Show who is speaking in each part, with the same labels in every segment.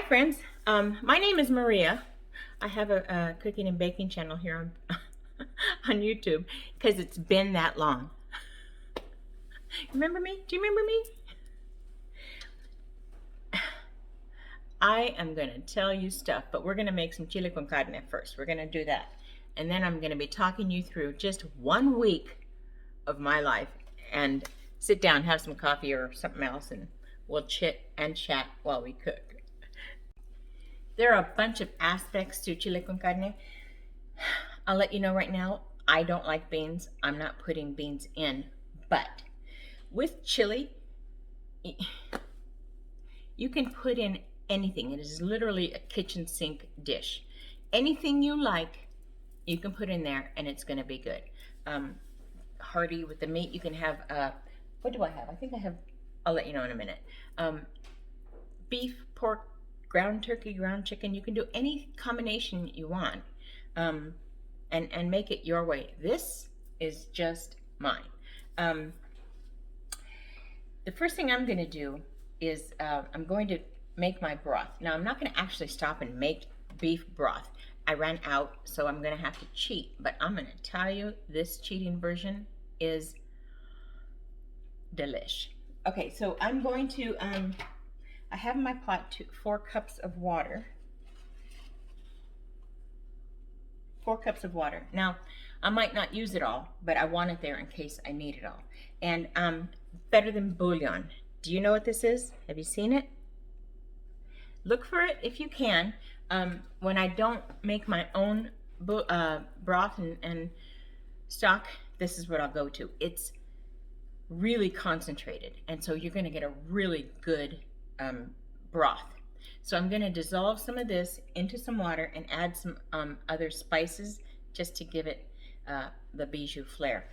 Speaker 1: Hi friends, my name is Maria. I have a cooking and baking channel here on, on YouTube because it's been that long. Remember me? Do you remember me? I am going to tell you stuff, but we're going to make some chile con carne first. We're going to do that. And then I'm going to be talking you through just 1 week of my life and sit down, have some coffee or something else, and we'll chit and chat while we cook. There are a bunch of aspects to chile con carne. I'll let you know right now, I don't like beans. I'm not putting beans in, but with chili, you can put in anything. It is literally a kitchen sink dish. Anything you like, you can put in there and it's gonna be good. Hearty with the meat, you can have, what do I have? I think I have, I'll let you know in a minute. Beef, pork, ground turkey, ground chicken. You can do any combination you want and make it your way. This is just mine. The first thing I'm going to do is I'm going to make my broth. Now I'm not going to actually stop and make beef broth. I ran out, so I'm going to have to cheat. But I'm going to tell you, this cheating version is delish. Okay, so I'm going to... I have in my pot 4 cups of water. 4 cups of water. Now, I might not use it all, but I want it there in case I need it all. And better than bouillon. Do you know what this is? Have you seen it? Look for it if you can. When I don't make my own broth and stock, this is what I'll go to. It's really concentrated, and so you're going to get a really good broth. So I'm going to dissolve some of this into some water and add some other spices just to give it the Bijou flair.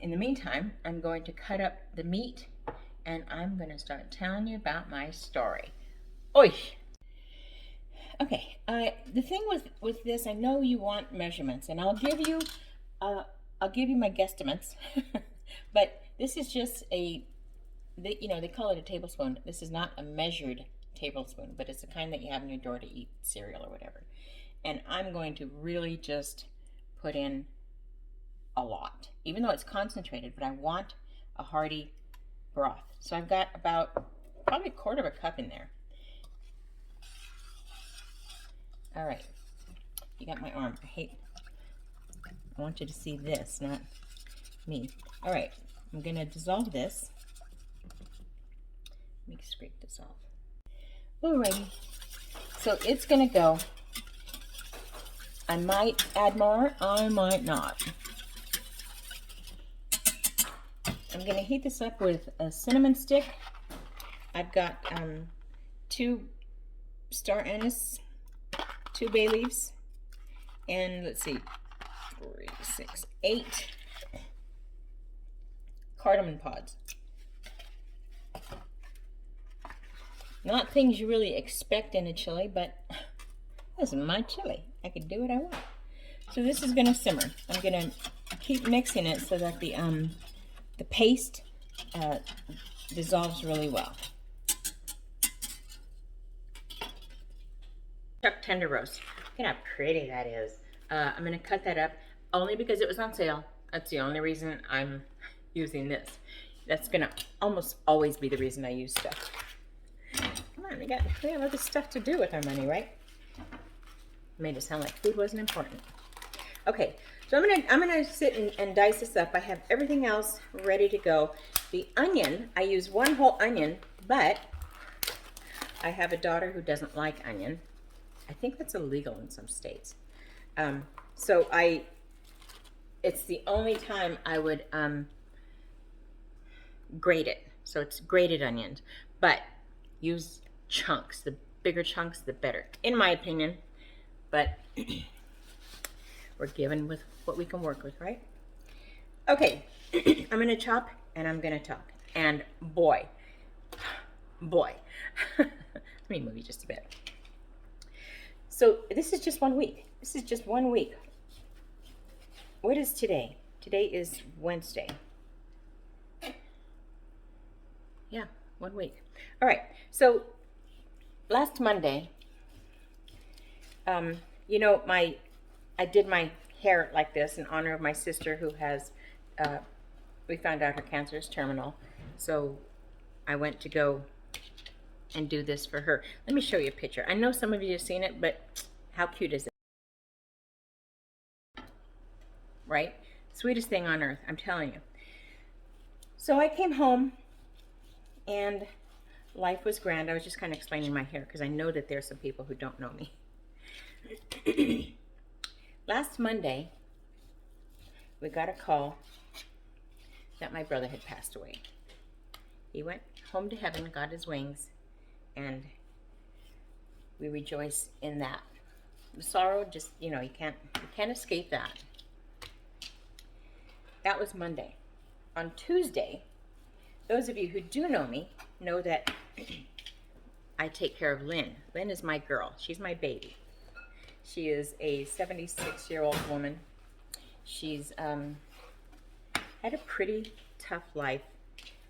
Speaker 1: In the meantime, I'm going to cut up the meat and I'm going to start telling you about my story. Oi! Okay, the thing with this, I know you want measurements, and I'll give you my guesstimates, but this is just they call it a tablespoon. This is not a measured tablespoon, but it's the kind that you have in your drawer to eat cereal or whatever. And I'm going to really just put in a lot, even though it's concentrated, but I want a hearty broth. So I've got about probably 1/4 cup in there. All right, you got my arm. I want you to see this, not me. All right, I'm gonna dissolve this. Let me scrape this off. Alrighty, so it's gonna go. I might add more, I might not. I'm gonna heat this up with a cinnamon stick. I've got 2 star anise, 2 bay leaves, and let's see, 3, 6, 8 cardamom pods. Not things you really expect in a chili, but this is my chili. I can do what I want. So this is gonna simmer. I'm gonna keep mixing it so that the paste dissolves really well. Chuck tender roast. Look at how pretty that is. I'm gonna cut that up only because it was on sale. That's the only reason I'm using this. That's gonna almost always be the reason I use stuff. Come on, we have other stuff to do with our money, right? Made it sound like food wasn't important. Okay, so I'm gonna sit and dice this up. I have everything else ready to go. The onion, I use 1 whole onion, but I have a daughter who doesn't like onion. I think that's illegal in some states. So it's the only time I would grate it. So it's grated onions, but use chunks. The bigger chunks, the better, in my opinion. But we're given with what we can work with, right? Okay, I'm gonna chop and I'm gonna talk. And boy, let me move you just a bit. So this is just 1 week. This is just 1 week. What is today? Today is Wednesday. Yeah, 1 week. All right, so last Monday, You know, I did my hair like this in honor of my sister who has, we found out her cancer is terminal. So I went to go and do this for her. Let me show you a picture. I know some of you have seen it, but how cute is it? Right? Sweetest thing on earth, I'm telling you. So I came home and life was grand. I was just kind of explaining my hair because I know that there's some people who don't know me. Last Monday, we got a call that my brother had passed away. He went home to heaven, got his wings, and we rejoice in that. The sorrow, just, you know, you can't escape that. That was Monday. On Tuesday, those of you who do know me know that I take care of Lynn. Lynn is my girl. She's my baby. She is a 76-year-old woman. She's had a pretty tough life.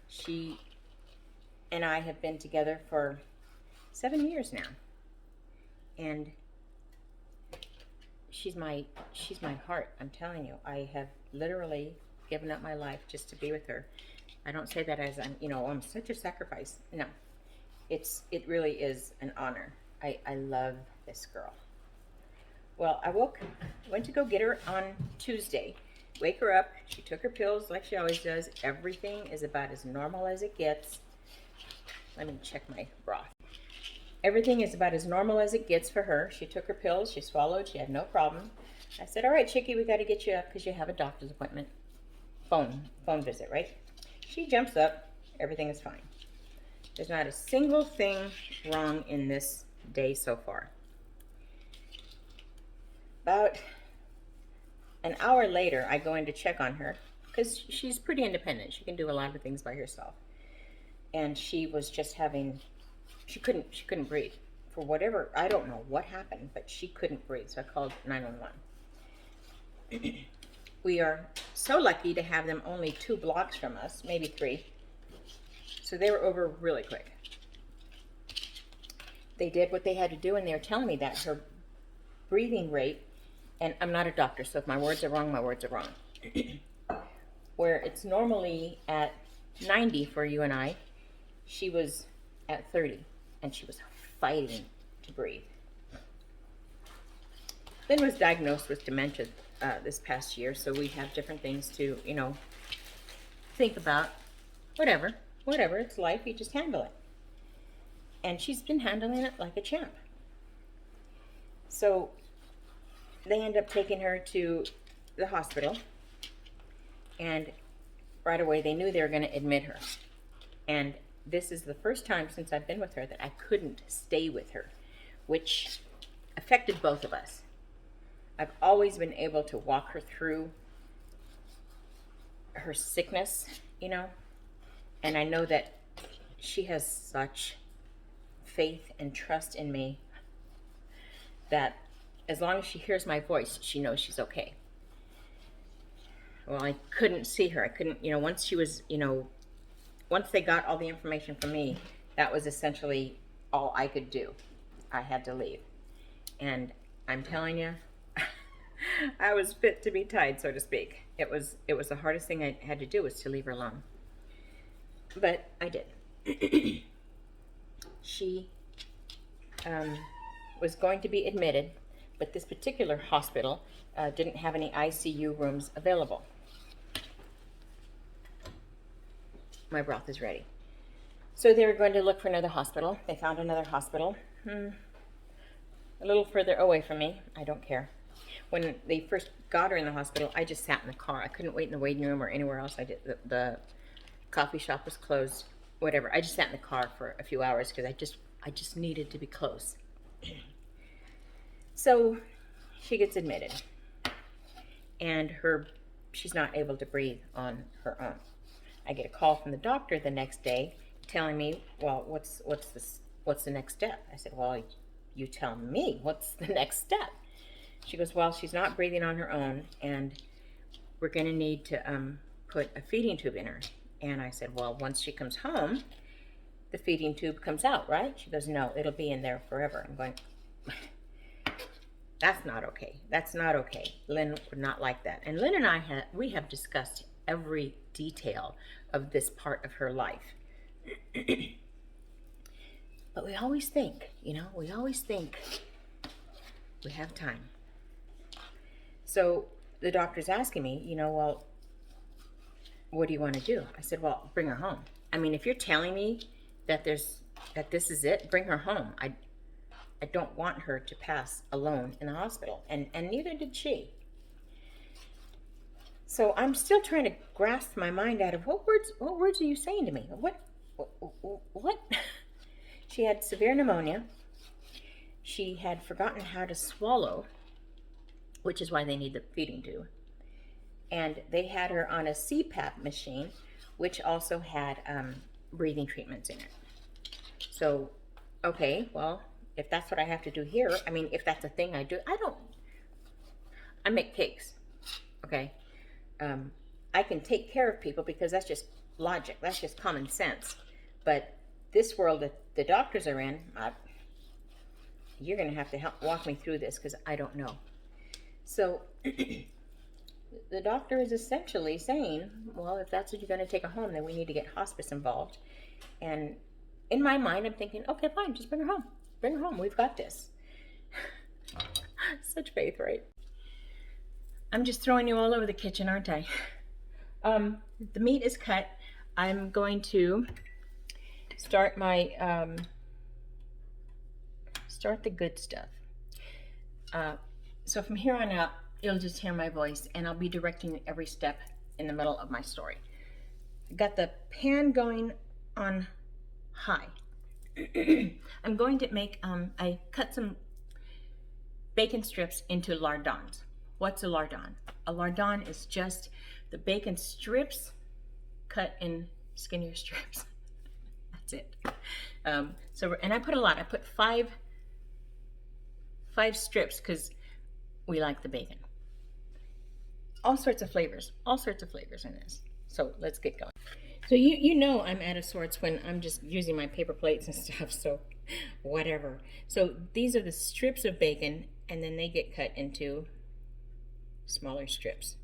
Speaker 1: She and I have been together for 7 years now. And she's my heart. I'm telling you, I have literally given up my life just to be with her. I don't say that as I'm such a sacrifice. No, it really is an honor. I love this girl. Well, I went to go get her on Tuesday, wake her up. She took her pills like she always does. Everything is about as normal as it gets. Let me check my broth. Everything is about as normal as it gets for her. She took her pills, she swallowed, she had no problem. I said, all right, Chickie, we got to get you up because you have a doctor's appointment. Phone visit, right? She jumps up, everything is fine. There's not a single thing wrong in this day so far. About an hour later, I go in to check on her because she's pretty independent. She can do a lot of things by herself. And she was just she couldn't breathe. For whatever, I don't know what happened, but she couldn't breathe. So I called 911. We are so lucky to have them only 2 blocks from us, maybe 3. So they were over really quick. They did what they had to do, and they were telling me that her breathing rate, and I'm not a doctor, so if my words are wrong, my words are wrong. Where it's normally at 90 for you and I, she was at 30, and she was fighting to breathe. Lynn was diagnosed with dementia this past year, so we have different things to, think about. Whatever, it's life, you just handle it. And she's been handling it like a champ. So they end up taking her to the hospital, and right away they knew they were going to admit her. And this is the first time since I've been with her that I couldn't stay with her, which affected both of us. I've always been able to walk her through her sickness, and I know that she has such faith and trust in me that as long as she hears my voice, she knows she's okay. Well, I couldn't see her. I couldn't, once she was, once they got all the information from me, that was essentially all I could do. I had to leave. And I'm telling you, I was fit to be tied, so to speak. It was the hardest thing I had to do was to leave her alone. But I did. She was going to be admitted, but this particular hospital didn't have any ICU rooms available. My broth is ready. So they were going to look for another hospital. They found another hospital, a little further away from me. I don't care. When they first got her in the hospital, I just sat in the car. I couldn't wait in the waiting room or anywhere else. The coffee shop was closed, whatever. I just sat in the car for a few hours because I just needed to be close. So she gets admitted, and she's not able to breathe on her own. I get a call from the doctor the next day telling me, well, what's the next step? I said, well, you tell me, what's the next step? She goes, well, she's not breathing on her own, and we're going to need to put a feeding tube in her. And I said, well, once she comes home, the feeding tube comes out, right? She goes, no, it'll be in there forever. I'm going, That's not okay. That's not okay. Lynn would not like that. And Lynn and I we have discussed every detail of this part of her life. But we always think, we always think we have time. So the doctor's asking me, well, what do you want to do? I said, well, bring her home. I mean, if you're telling me that this is it, bring her home. I don't want her to pass alone in the hospital, and neither did she. So I'm still trying to grasp my mind out of what words are you saying to me? What? She had severe pneumonia. She had forgotten how to swallow, which is why they need the feeding tube. And they had her on a CPAP machine, which also had breathing treatments in it. So, okay, well, if that's what I have to do here, I mean, if that's a thing I do, I make cakes, okay? I can take care of people because that's just logic, that's just common sense. But this world that the doctors are in, you're gonna have to help walk me through this because I don't know. So the doctor is essentially saying, well, if that's what you're gonna take her home, then we need to get hospice involved. And in my mind, I'm thinking, okay, fine, just bring her home. Bring her home, we've got this. Such faith, right? I'm just throwing you all over the kitchen, aren't I? The meat is cut. I'm going to start my, start the good stuff. So from here on out, you'll just hear my voice, and I'll be directing every step in the middle of my story. Got the pan going on high. I'm going to make, I cut some bacon strips into lardons. What's a lardon? A lardon is just the bacon strips cut in skinnier strips. That's it. And I put a lot. I put five strips because we like the bacon. All sorts of flavors in this. So let's get going. So you know I'm out of sorts when I'm just using my paper plates and stuff, so whatever. So these are the strips of bacon, and then they get cut into smaller strips.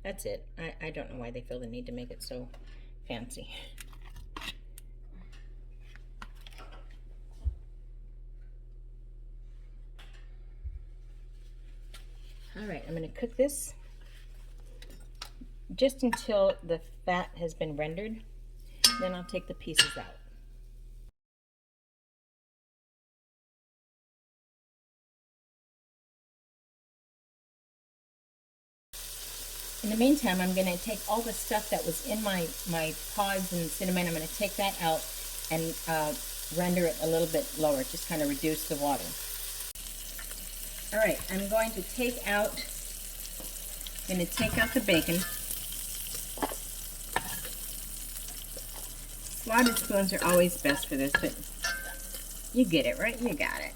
Speaker 1: That's it. I don't know why they feel the need to make it so fancy. All right, I'm going to cook this just until the fat has been rendered. Then I'll take the pieces out. In the meantime, I'm going to take all the stuff that was in my pods and cinnamon. I'm going to take that out and render it a little bit lower, just kind of reduce the water. All right, I'm going to take out the bacon. Slotted spoons are always best for this, but you get it, right? You got it.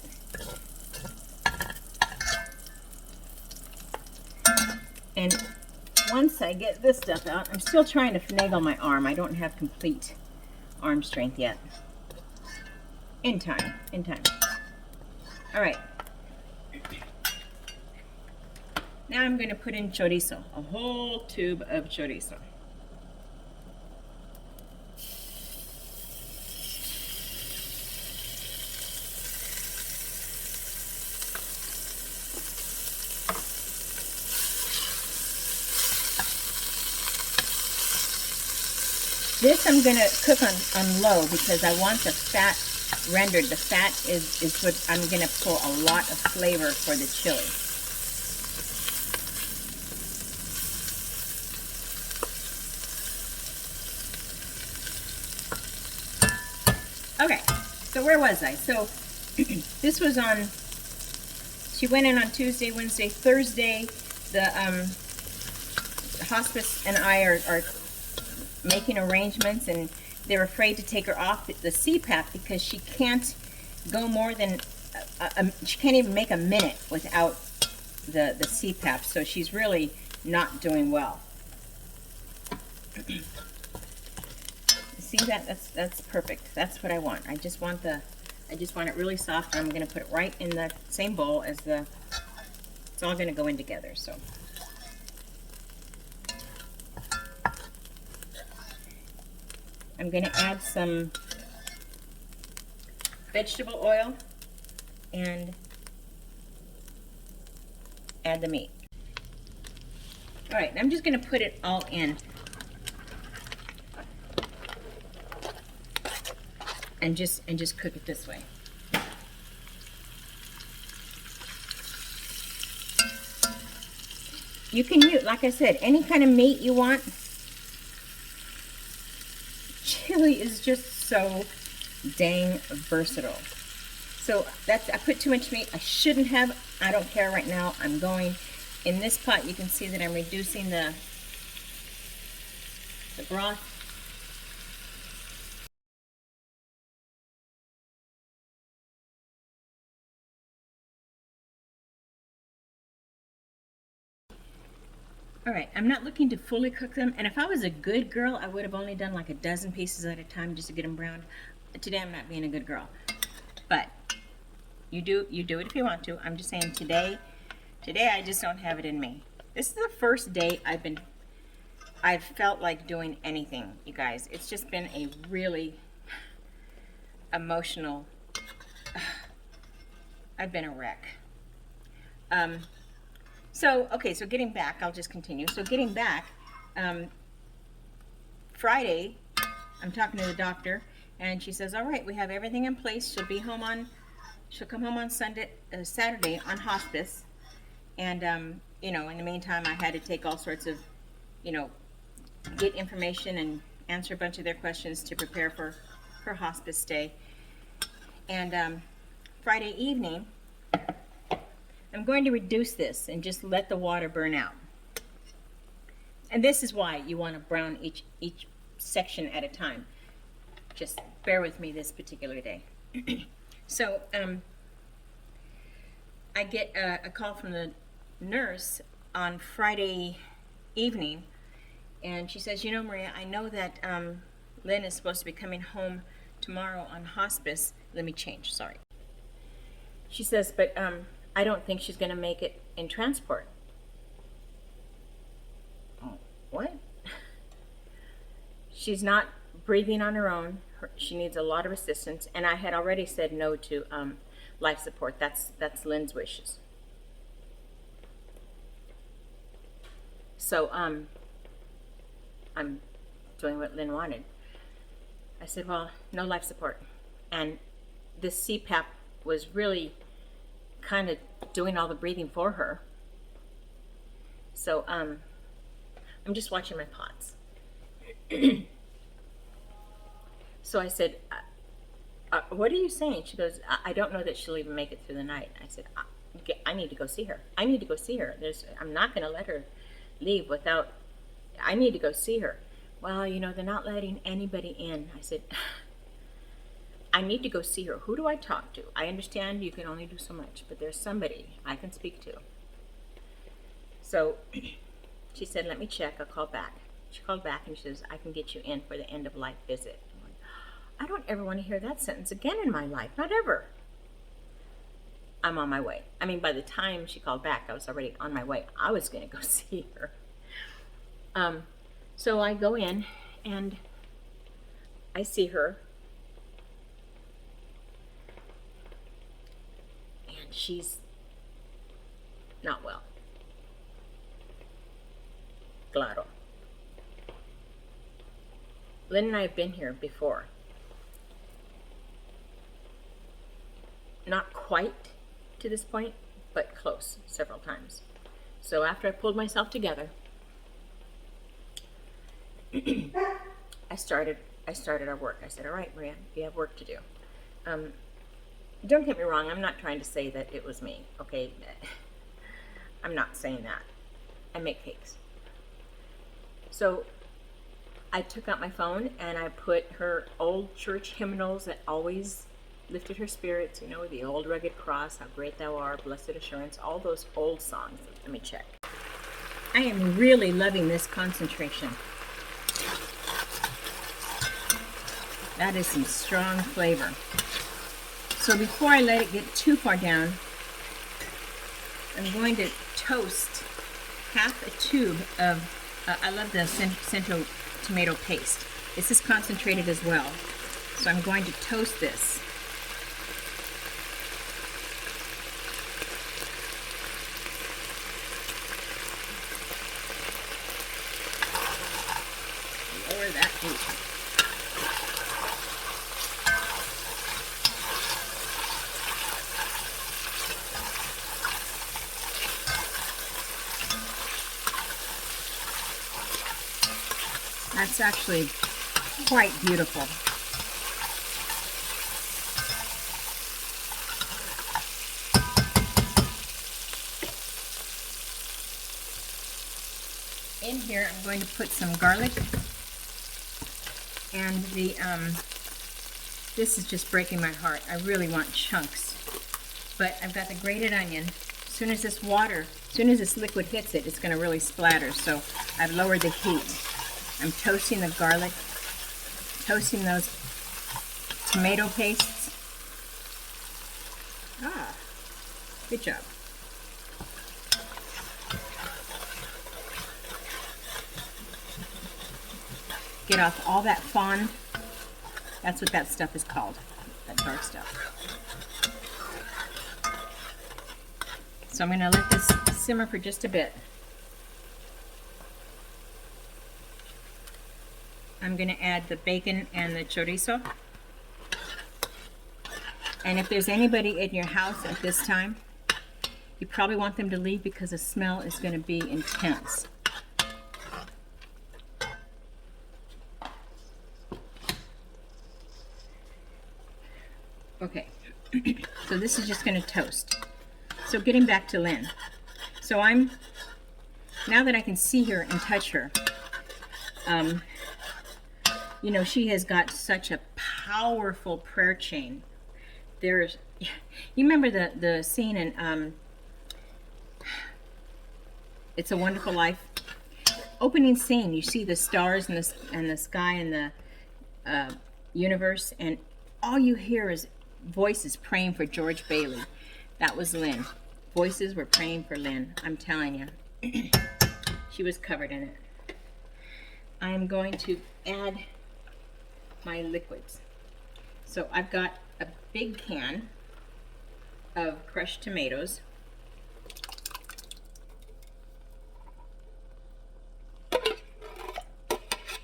Speaker 1: And once I get this stuff out, I'm still trying to finagle my arm. I don't have complete arm strength yet. In time. All right. Now I'm going to put in chorizo, a whole tube of chorizo. This I'm going to cook on low because I want the fat rendered. The fat is what I'm going to pull a lot of flavor for the chili. Okay, so where was I? So this was on, she went in on Tuesday, Wednesday, Thursday. The hospice and I are making arrangements, and they're afraid to take her off the CPAP because she can't go more than, she can't even make a minute without the CPAP, so she's really not doing well. See that? That's perfect. That's what I want. I just want the I just want it really soft, and I'm going to put it right in the same bowl as the, it's all going to go in together, so. I'm going to add some vegetable oil and add the meat. All right, I'm just going to put it all in and just cook it this way. You can use, like I said, any kind of meat you want. Chili is just so dang versatile. So that's, I put too much meat. I shouldn't have. I don't care right now. I'm going in this pot. You can see that I'm reducing the broth. All right, I'm not looking to fully cook them, and if I was a good girl, I would have only done like a dozen pieces at a time just to get them browned. Today I'm not being a good girl, but you do it if you want to. I'm just saying today I just don't have it in me. This is the first day I've felt like doing anything, you guys. It's just been a really emotional, I've been a wreck. So getting back, I'll just continue. So getting back, Friday, I'm talking to the doctor, and she says, all right, we have everything in place. She'll come home on Saturday on hospice. And, you know, in the meantime, I had to take all sorts of, you know, get information and answer a bunch of their questions to prepare for her hospice stay. And Friday evening, I'm going to reduce this and just let the water burn out. And this is why you want to brown each section at a time. Just bear with me this particular day. So I get a call from the nurse on Friday evening, and she says, you know, Maria, I know that Lynn is supposed to be coming home tomorrow on hospice. Let me change, sorry. She says, but I don't think she's going to make it in transport. Oh, what? She's not breathing on her own. She needs a lot of assistance, and I had already said no to life support. That's Lynn's wishes. So I'm doing what Lynn wanted. I said, well, no life support. And this CPAP was really kind of doing all the breathing for her. So I'm just watching my pots. So I said, what are you saying? She goes, I don't know that she'll even make it through the night. I said, I need to go see her. I need to go see her. I'm not going to let her leave without, I need to go see her. Well, you know, they're not letting anybody in. I said, I need to go see her. Who do I talk to? I understand you can only do so much, but there's somebody I can speak to. So she said, let me check. I'll call back. She called back and she says, I can get you in for the end of life visit. I'm like, I don't ever want to hear that sentence again in my life. Not ever. I'm on my way. I mean, by the time she called back, I was already on my way. I was going to go see her. So I go in and I see her. And she's not well. Claro. Lynn and I have been here before. Not quite to this point, but close several times. So after I pulled myself together, I started our work. I said, all right, Maria, you have work to do. Don't get me wrong, I'm not trying to say that it was me, okay? I'm not saying that. I make cakes. So I took out my phone and I put her old church hymnals that always lifted her spirits, you know, the old rugged cross, how great thou art, blessed assurance, all those old songs. Let me check. I am really loving this concentration. That is some strong flavor. So before I let it get too far down, I'm going to toast half a tube of, I love the Centro tomato paste. This is concentrated as well. So I'm going to toast this. Lower that heat. That's actually quite beautiful. In here, I'm going to put some garlic, and this is just breaking my heart. I really want chunks, but I've got the grated onion. As soon as this liquid hits it, it's going to really splatter. So I've lowered the heat. I'm toasting the garlic, toasting those tomato pastes. Ah, good job. Get off all that fond. That's what that stuff is called, that dark stuff. So I'm going to let this simmer for just a bit. I'm going to add the bacon and the chorizo. And if there's anybody in your house at this time, you probably want them to leave because the smell is going to be intense. Okay, so this is just going to toast. So getting back to Lynn. So now that I can see her and touch her, you know, she has got such a powerful prayer chain. You remember the scene in It's a Wonderful Life? Opening scene, you see the stars and the sky and the universe, and all you hear is voices praying for George Bailey. That was Lynn. Voices were praying for Lynn. I'm telling you. She was covered in it. I am going to add my liquids. So I've got a big can of crushed tomatoes.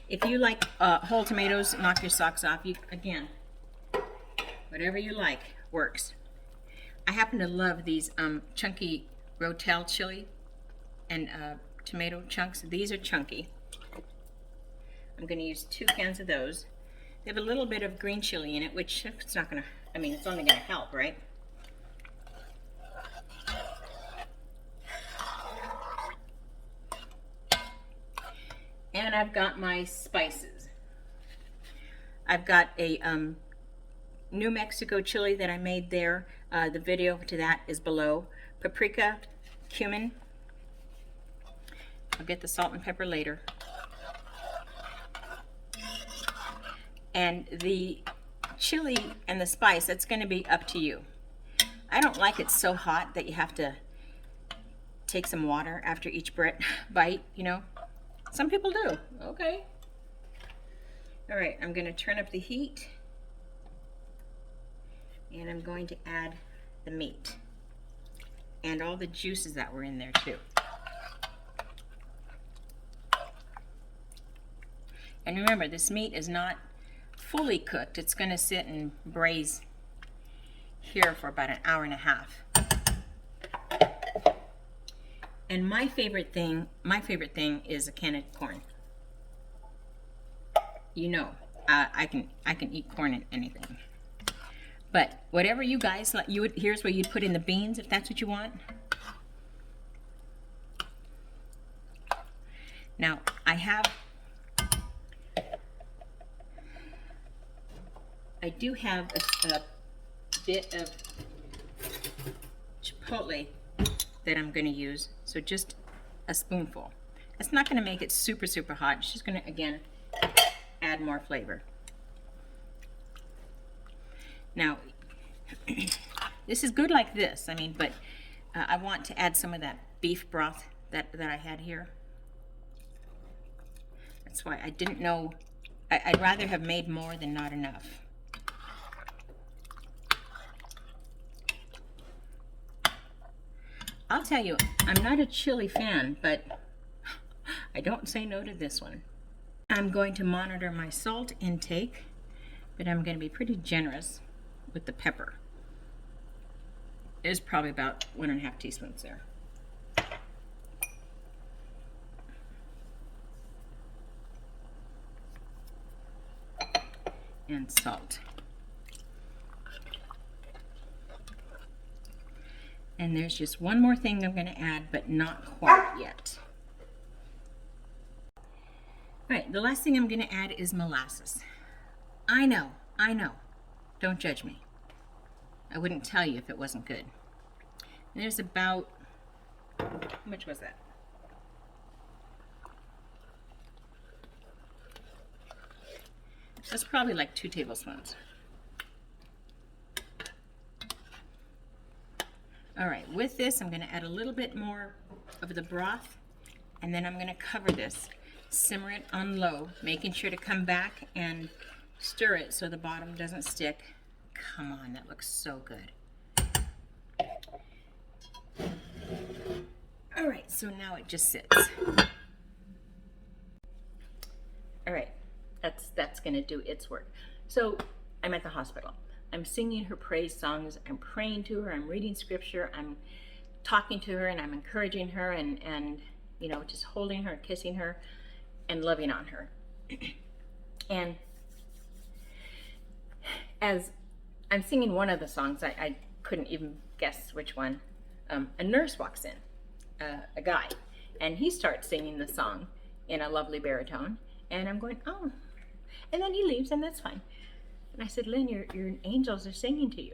Speaker 1: If you like whole tomatoes, knock your socks off. Again, whatever you like works. I happen to love these chunky Rotel chili and tomato chunks. These are chunky. I'm going to use 2 cans of those. They have a little bit of green chili in it, which it's not going to, I mean, it's only going to help, right? And I've got my spices. I've got a New Mexico chili that I made there. The video to that is below. Paprika, cummin. I'll get the salt and pepper later. And the chili and the spice, that's going to be up to you. I don't like it so hot that you have to take some water after each bite, you know. Some people do. Okay. All right, I'm going to turn up the heat. And I'm going to add the meat. And all the juices that were in there too. And remember, this meat is not fully cooked. It's going to sit and braise here for about an hour and a half. And my favorite thing is a can of corn. You know, I can eat corn in anything. But whatever you guys like, here's where you'd put in the beans if that's what you want. Now I do have a bit of chipotle that I'm going to use, so just a spoonful. It's not going to make it super hot. It's just going to, again, add more flavor. Now, This is good like this, I mean, but I want to add some of that beef broth that I had here. That's why I didn't know, I'd rather have made more than not enough. I'll tell you, I'm not a chili fan, but I don't say no to this one. I'm going to monitor my salt intake, but I'm going to be pretty generous with the pepper. There's probably about 1.5 teaspoons there. And salt. And there's just one more thing I'm going to add, but not quite yet. All right, the last thing I'm going to add is molasses. I know. Don't judge me. I wouldn't tell you if it wasn't good. And there's about, how much was that? That's probably like 2 tablespoons. All right, with this, I'm gonna add a little bit more of the broth, and then I'm gonna cover this, simmer it on low, making sure to come back and stir it so the bottom doesn't stick. Come on, that looks so good. All right, so now it just sits. All right, that's gonna do its work. So I'm at the hospital. I'm singing her praise songs, I'm praying to her, I'm reading scripture, I'm talking to her, and I'm encouraging her, and you know, just holding her, kissing her, and loving on her. And as I'm singing one of the songs, I couldn't even guess which one, a nurse walks in, a guy, and he starts singing the song in a lovely baritone, and I'm going, oh, and then he leaves, and that's fine. And I said, Lynn, your angels are singing to you.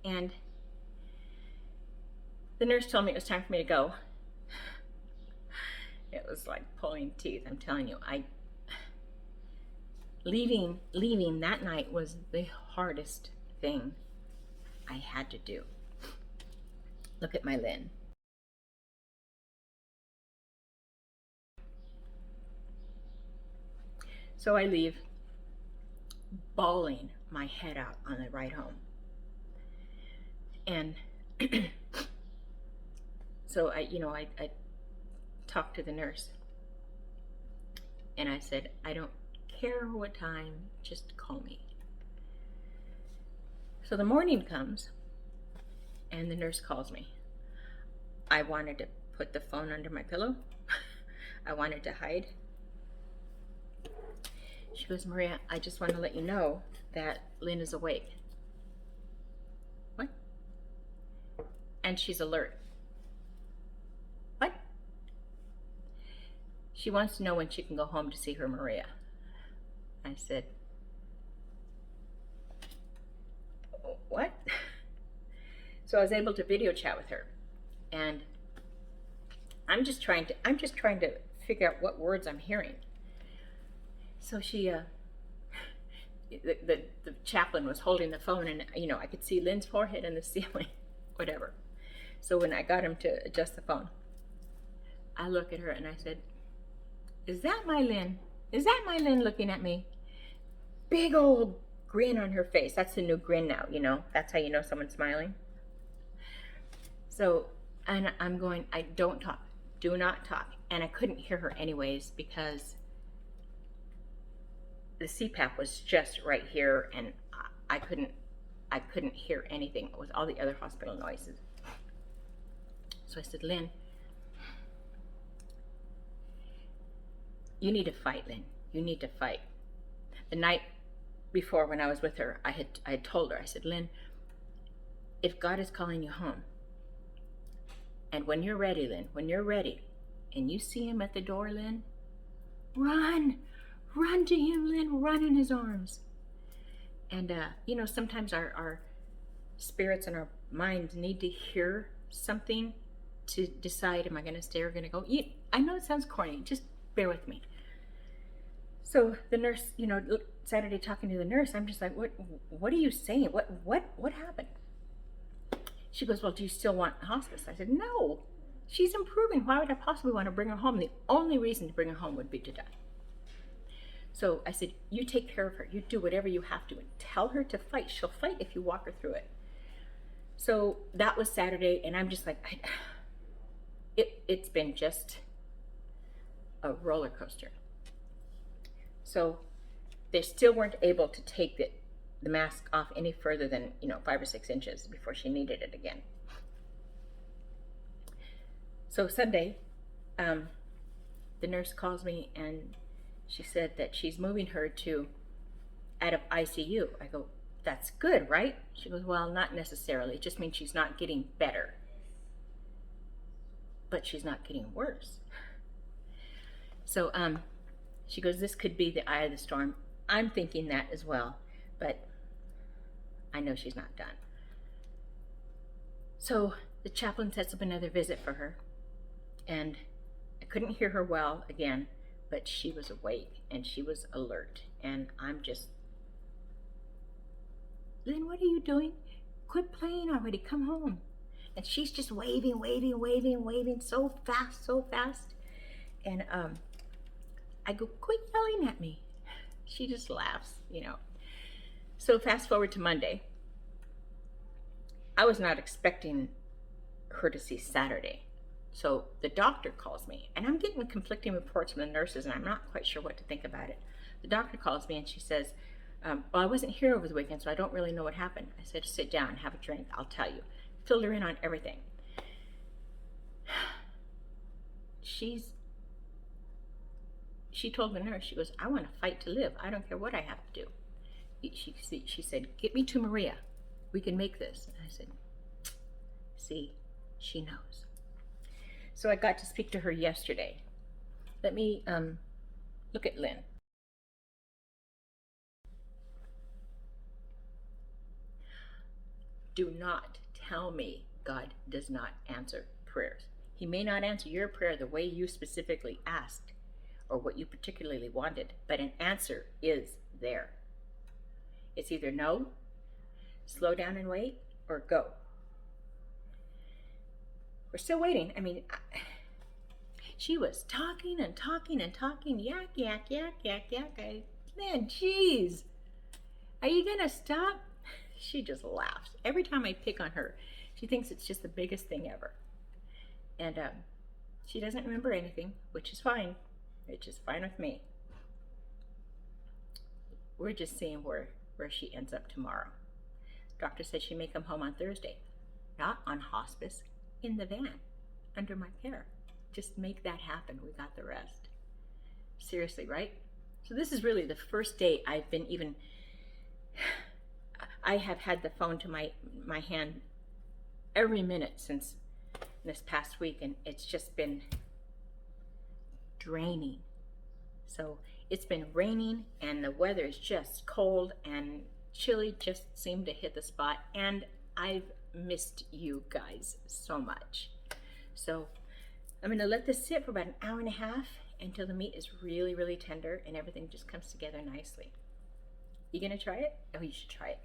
Speaker 1: And the nurse told me it was time for me to go. It was like pulling teeth, I'm telling you. Leaving that night was the hardest thing I had to do. Look at my Lynn. So I leave, bawling my head out on the ride home. And so I talked to the nurse, and I said, I don't care what time, just call me. So the morning comes, and the nurse calls me. I wanted to put the phone under my pillow. I wanted to hide. She goes, Maria, I just want to let you know that Lynn is awake. What? And she's alert. What? She wants to know when she can go home to see her Maria. I said, what? So I was able to video chat with her, and I'm just trying to figure out what words I'm hearing. So she, the chaplain was holding the phone, and I could see Lynn's forehead in the ceiling, whatever. So when I got him to adjust the phone, I look at her and I said, is that my Lynn? Is that my Lynn looking at me? Big old grin on her face. That's the new grin now, That's how you know someone's smiling. So, and I'm going, I don't talk. Do not talk. And I couldn't hear her anyways because the CPAP was just right here, and I couldn't hear anything with all the other hospital noises. So I said, Lynn, you need to fight, Lynn. You need to fight. The night before, when I was with her, I had told her, I said, Lynn, if God is calling you home, and when you're ready, Lynn, when you're ready, and you see him at the door, Lynn, run to him, Lynn, run in his arms. And sometimes our spirits and our minds need to hear something to decide, am I going to stay or going to go? I know it sounds corny, just bear with me. So the nurse, Saturday talking to the nurse, I'm just like, what are you saying? What happened? She goes, well, do you still want hospice? I said, no, she's improving. Why would I possibly want to bring her home? The only reason to bring her home would be to die. So I said, you take care of her. You do whatever you have to and tell her to fight. She'll fight if you walk her through it. So that was Saturday, and I'm just like, it's been just a roller coaster. So they still weren't able to take the mask off any further than 5 or 6 inches before she needed it again. So Sunday, the nurse calls me and she said that she's moving her out of ICU. I go, that's good, right? She goes, well, not necessarily. It just means she's not getting better, but she's not getting worse. So she goes, this could be the eye of the storm. I'm thinking that as well, but I know she's not done. So the chaplain sets up another visit for her, and I couldn't hear her well again, but she was awake and she was alert, and I'm just, Lynn, what are you doing? Quit playing already, come home. And she's just waving so fast. And I go, quit yelling at me. She just laughs, So fast forward to Monday. I was not expecting her to see Saturday. So the doctor calls me, and I'm getting conflicting reports from the nurses, and I'm not quite sure what to think about it. The doctor calls me and she says, well, I wasn't here over the weekend, so I don't really know what happened. I said, sit down, have a drink, I'll tell you. Filled her in on everything. She told the nurse, she goes, I want to fight to live. I don't care what I have to do. She said, get me to Maria. We can make this. And I said, see, she knows. So I got to speak to her yesterday. Let me look at Lynn. Do not tell me God does not answer prayers. He may not answer your prayer the way you specifically asked or what you particularly wanted, but an answer is there. It's either no, slow down and wait, or go. We're still waiting. She was talking, yak. Man, geez, are you gonna stop? She just laughs. Every time I pick on her, she thinks it's just the biggest thing ever. And she doesn't remember anything, which is fine. Which is fine with me. We're just seeing where she ends up tomorrow. Doctor said she may come home on Thursday. Not on hospice, in the van, under my care. Just make that happen. We got the rest. Seriously, right? So this is really the first day I've been even... I have had the phone to my hand every minute since this past week, and it's just been draining. So it's been raining and the weather is just cold, and chili just seemed to hit the spot, and I've missed you guys so much. So I'm gonna let this sit for about an hour and a half until the meat is really, really tender and everything just comes together nicely. You gonna try it? Oh, you should try it.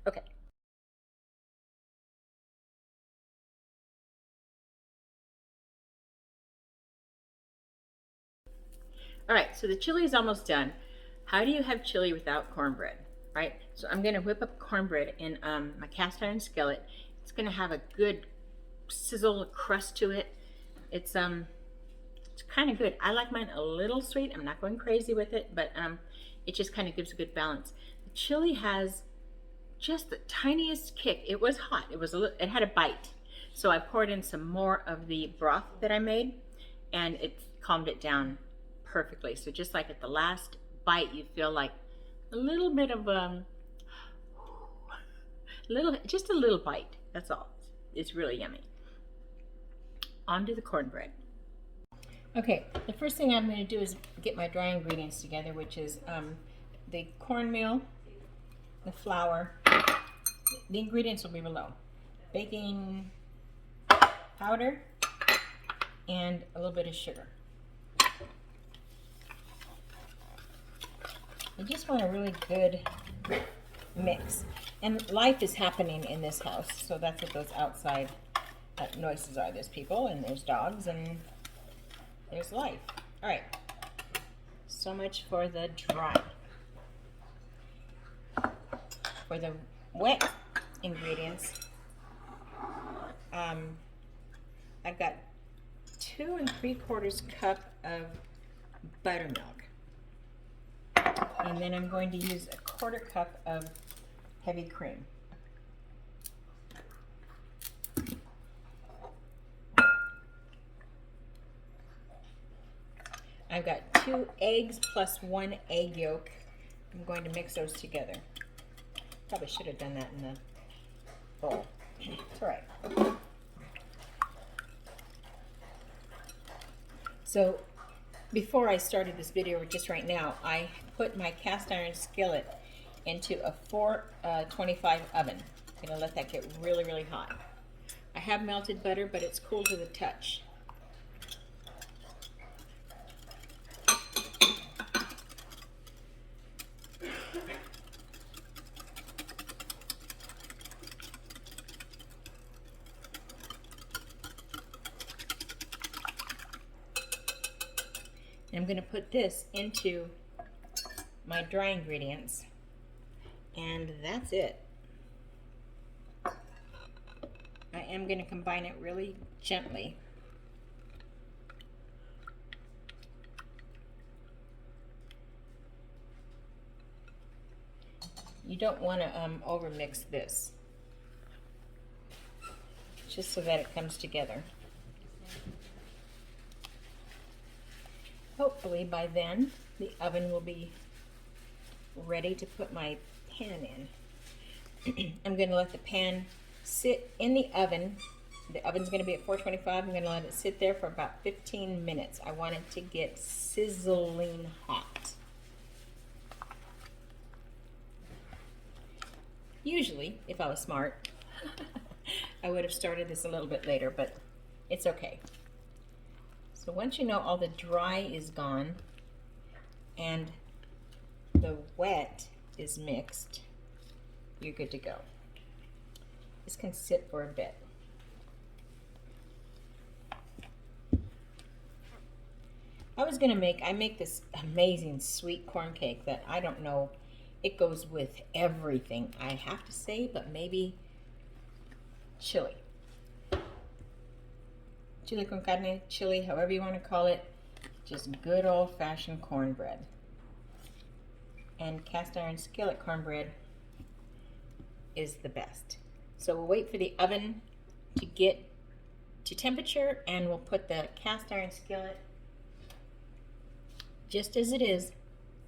Speaker 1: Okay. All right, so the chili is almost done. How do you have chili without cornbread, right? So I'm gonna whip up cornbread in my cast iron skillet. It's gonna have a good sizzle crust to it. It's kind of good. I like mine a little sweet. I'm not going crazy with it, but it just kind of gives a good balance. The chili has just the tiniest kick. It was hot. It had a bite. So I poured in some more of the broth that I made, and it calmed it down perfectly. So just like at the last bite, you feel like a little bit of just a little bite. That's all. It's really yummy. On to the cornbread. Okay, the first thing I'm going to do is get my dry ingredients together, which is the cornmeal, the flour. The ingredients will be below. Baking powder and a little bit of sugar. You just want a really good mix. And life is happening in this house, so that's what those outside noises are. There's people and there's dogs and there's life. All right, so much for the dry. For the wet ingredients, I've got 2 3/4 cup of buttermilk. And then I'm going to use a 1/4 cup of heavy cream. I've got 2 eggs plus 1 egg yolk. I'm going to mix those together. Probably should have done that in the bowl. It's all right. So before I started this video, or just right now, I put my cast iron skillet into a 425 oven. I'm gonna let that get really, really hot. I have melted butter, but it's cool to the touch. I'm going to put this into my dry ingredients, and that's it. I am going to combine it really gently. You don't want to overmix this, just so that it comes together. Hopefully by then the oven will be ready to put my pan in. I'm going to let the pan sit in the oven. The oven's going to be at 425. I'm going to let it sit there for about 15 minutes. I want it to get sizzling hot. Usually, if I was smart, I would have started this a little bit later, but it's okay. So once you know all the dry is gone and the wet is mixed, you're good to go. This can sit for a bit. I make this amazing sweet corn cake that I don't know, it goes with everything, I have to say, but maybe chili. Chili con carne, chili, however you want to call it, just good old-fashioned cornbread. And cast iron skillet cornbread is the best. So we'll wait for the oven to get to temperature, and we'll put the cast iron skillet just as it is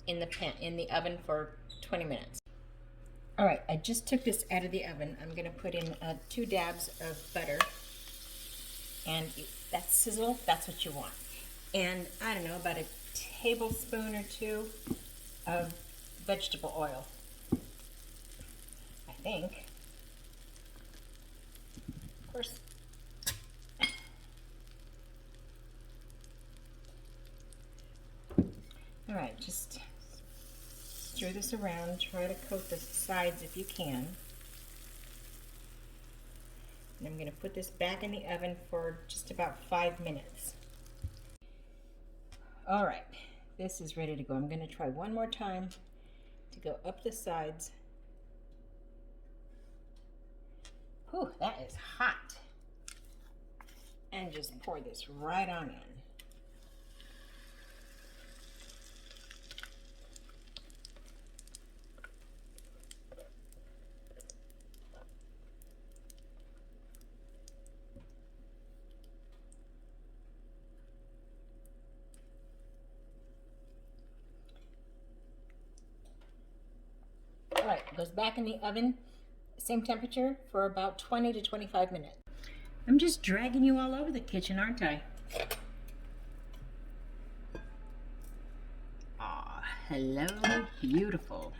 Speaker 1: in the oven for 20 minutes. All right, I just took this out of the oven. I'm going to put in 2 dabs of butter. And that sizzle, that's what you want. And I don't know, about a tablespoon or 2 of vegetable oil, I think. Of course. All right, just stir this around. Try to coat the sides if you can. And I'm going to put this back in the oven for just about 5 minutes. All right, this is ready to go. I'm going to try one more time to go up the sides. Whew, that is hot. And just pour this right on in. Alright, it goes back in the oven, same temperature, for about 20 to 25 minutes. I'm just dragging you all over the kitchen, aren't I? Ah, hello, beautiful.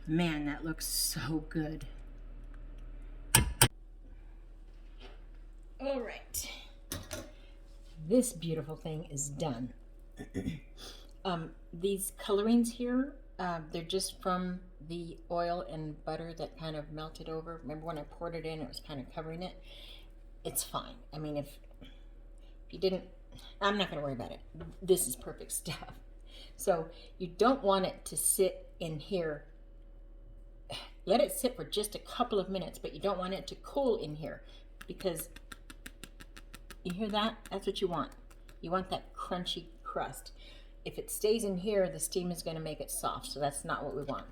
Speaker 1: Man, that looks so good. All right. This beautiful thing is done. These colorings here, they're just from the oil and butter that kind of melted over. Remember when I poured it in, it was kind of covering it? It's fine. I mean, if you didn't, I'm not going to worry about it. This is perfect stuff. So you don't want it to sit in here. Let it sit for just a couple of minutes, but you don't want it to cool in here, because you hear that? That's what you want. You want that crunchy crust. If it stays in here, the steam is going to make it soft, so that's not what we want.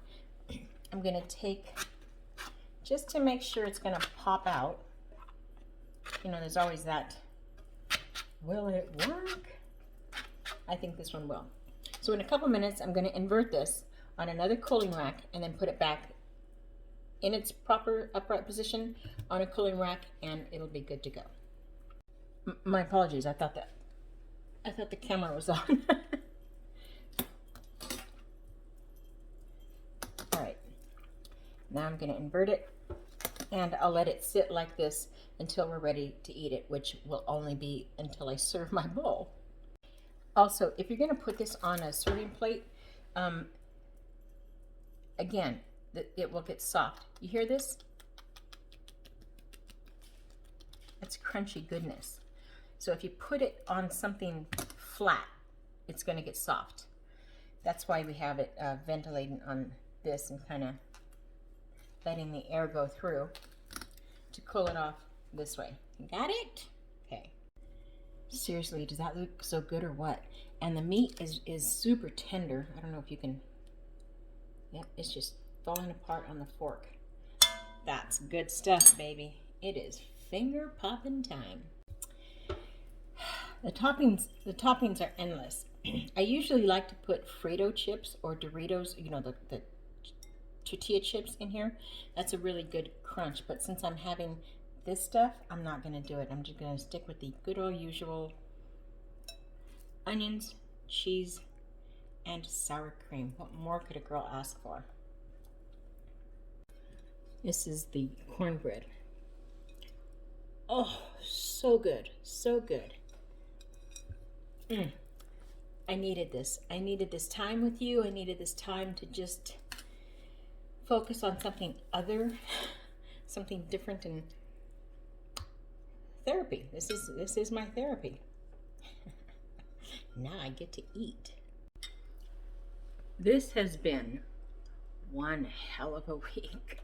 Speaker 1: I'm going to take, just to make sure it's going to pop out. You know, there's always that, will it work? I think this one will. So in a couple minutes, I'm going to invert this on another cooling rack and then put it back in its proper upright position on a cooling rack, and it'll be good to go. My apologies, I thought the camera was on. All right, now I'm going to invert it, and I'll let it sit like this until we're ready to eat it, which will only be until I serve my bowl. Also, if you're going to put this on a serving plate, again, it will get soft. You hear this? It's crunchy goodness. So if you put it on something flat, it's going to get soft. That's why we have it ventilating on this and kind of letting the air go through to cool it off this way. You got it? Okay. Seriously, does that look so good or what? And the meat is super tender. I don't know if you can, yep, it's just falling apart on the fork. That's good stuff, baby. It is finger popping time. The toppings are endless. I usually like to put Frito chips or Doritos, you know, the tortilla chips in here. That's a really good crunch, but since I'm having this stuff, I'm not going to do it. I'm just going to stick with the good old usual onions, cheese, and sour cream. What more could a girl ask for? This is the cornbread. Oh, so good, so good. I needed this. I needed this time with you. I needed this time to just focus on something other, something different, and therapy. This is my therapy. Now I get to eat. This has been one hell of a week.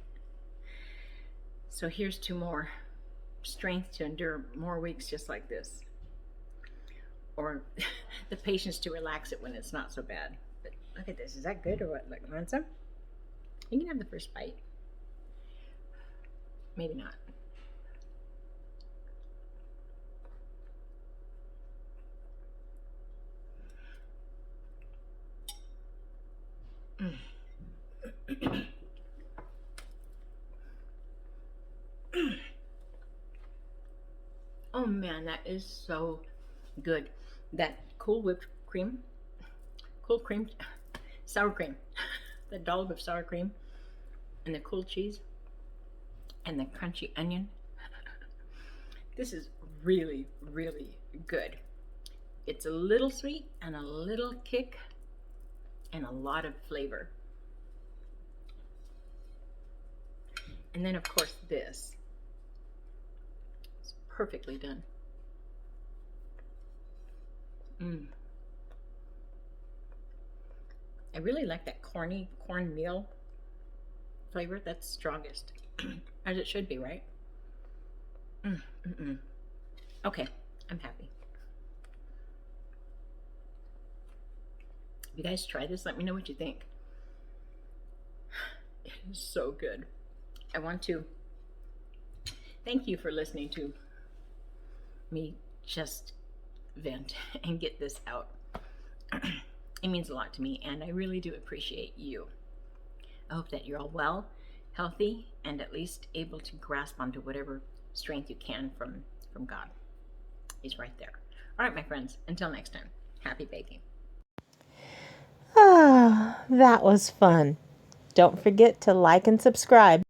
Speaker 1: So here's to more strength to endure more weeks just like this. Or the patience to relax it when it's not so bad. But look at this. Is that good or what? Look, want some? You can have the first bite. Maybe not. Oh man, that is so good. That cool whipped cream, sour cream, the dollop of sour cream, and the cool cheese, and the crunchy onion. This is really, really good. It's a little sweet and a little kick and a lot of flavor. And then of course this. It's perfectly done. I really like that cornmeal flavor. That's strongest, as it should be, right? Okay, I'm happy. If you guys try this, let me know what you think. It is so good. I want to thank you for listening to me just vent and get this out. It means a lot to me, and I really do appreciate you. I hope that you're all well, healthy, and at least able to grasp onto whatever strength you can from God. He's right there. All right, my friends, until next time, happy baking.
Speaker 2: Ah, that was fun. Don't forget to like and subscribe.